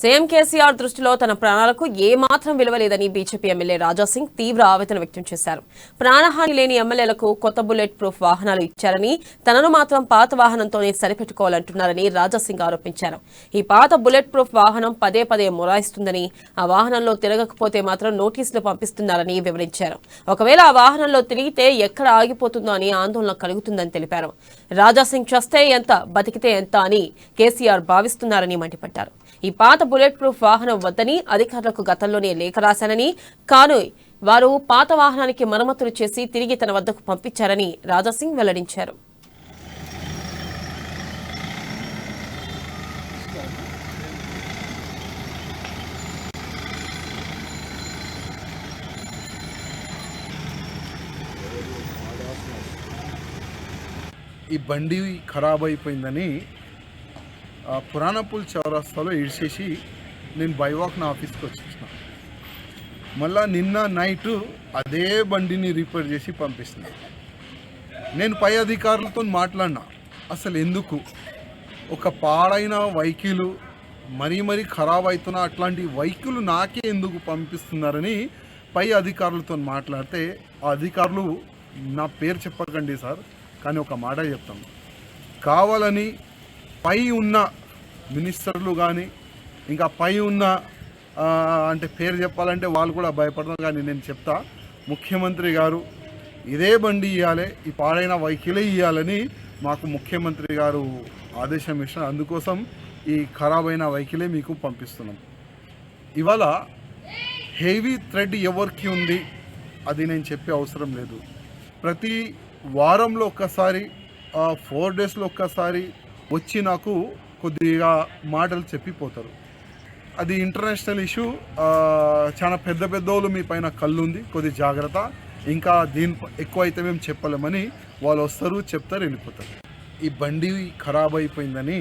CM KCR దృష్టిలో తన ప్రాణాలకు ఏమాత్రం విలువ లేదని బీజేపీ ఎమ్మెల్యే రాజాసింగ్ తీవ్ర ఆవేదన వ్యక్తం చేశారు. ప్రాణహాని లేని ఎమ్మెల్యేలకు కొత్త బుల్లెట్ ప్రూఫ్ వాహనాలు ఇచ్చారని, తనను మాత్రం పాత వాహనంతోనే సరిపెట్టుకోవాలంటున్నారని రాజాసింగ్ ఆరోపించారు. ఈ పాత బుల్లెట్ ప్రూఫ్ వాహనం పదే పదే మొరాయిస్తుందని, ఆ వాహనంలో తిరగకపోతే మాత్రం నోటీసులు పంపిస్తున్నారని వివరించారు. ఒకవేళ ఆ వాహనంలో తిరిగితే ఎక్కడ ఆగిపోతుందో అని ఆందోళన కలుగుతుందని తెలిపారు. రాజాసింగ్ చస్తే ఎంత, బతికితే ఎంత అని కేసీఆర్ భావిస్తున్నారని మండిపడ్డారు. ఈ పాత బుల్లెట్ ప్రూఫ్ వాహనం వద్దని అధికారులకు గతంలోనే లేఖ రాశానని, కానీ వారు పాత వాహనానికి మరమ్మతులు చేసి తిరిగి తన వద్దకు పంపించారని రాజాసింగ్ వెల్లడించారు. ఈ బండి ఖరాబ్ అయిపోయిందని పురాణపుల్ చౌరస్తాలో ఇడిచేసి నేను బైవాక్ నా ఆఫీస్కి వచ్చేసిన. మళ్ళా నిన్న నైటు అదే బండిని రిపేర్ చేసి పంపిస్తున్నా. నేను పై అధికారులతో మాట్లాడినా, అసలు ఎందుకు ఒక పాడైన వెహికల్ మరీ ఖరాబ్ అవుతున్నా అట్లాంటి వెహికల్ నాకే ఎందుకు పంపిస్తున్నారని పై అధికారులతో మాట్లాడితే, ఆ అధికారులు నా పేరు చెప్పకండి సార్, కానీ ఒక మాట చెప్తాను, కావాలని పై ఉన్న మినిస్టర్లు కానీ ఇంకా పై ఉన్న అంటే పేరు చెప్పాలంటే వాళ్ళు కూడా భయపడతారు, కానీ నేను చెప్తా, ముఖ్యమంత్రి గారు ఇదే బండి ఇవ్వాలి, ఈ పాడైన వెహికలే ఇవ్వాలని మాకు ముఖ్యమంత్రి గారు ఆదేశం ఇచ్చారు. అందుకోసం ఈ ఖరాబ్ అయిన వెహికలే మీకు పంపిస్తున్నాం. ఇవాళ హెవీ థ్రెడ్ ఎవరికి ఉంది అది నేను చెప్పే అవసరం లేదు. ప్రతి వారంలో ఒక్కసారి 4 డేస్లో ఒక్కసారి వచ్చి నాకు కొద్దిగా మాటలు చెప్పిపోతారు. అది ఇంటర్నేషనల్ ఇష్యూ, చాలా పెద్ద వాళ్ళు మీ పైన కళ్ళు ఉంది, కొద్ది జాగ్రత్త, ఇంకా దీని ఎక్కువ అయితే మేము చెప్పలేమని వాళ్ళు వస్తారు, చెప్తారు, వెళ్ళిపోతారు. ఈ బండి ఖరాబ్ అయిపోయిందని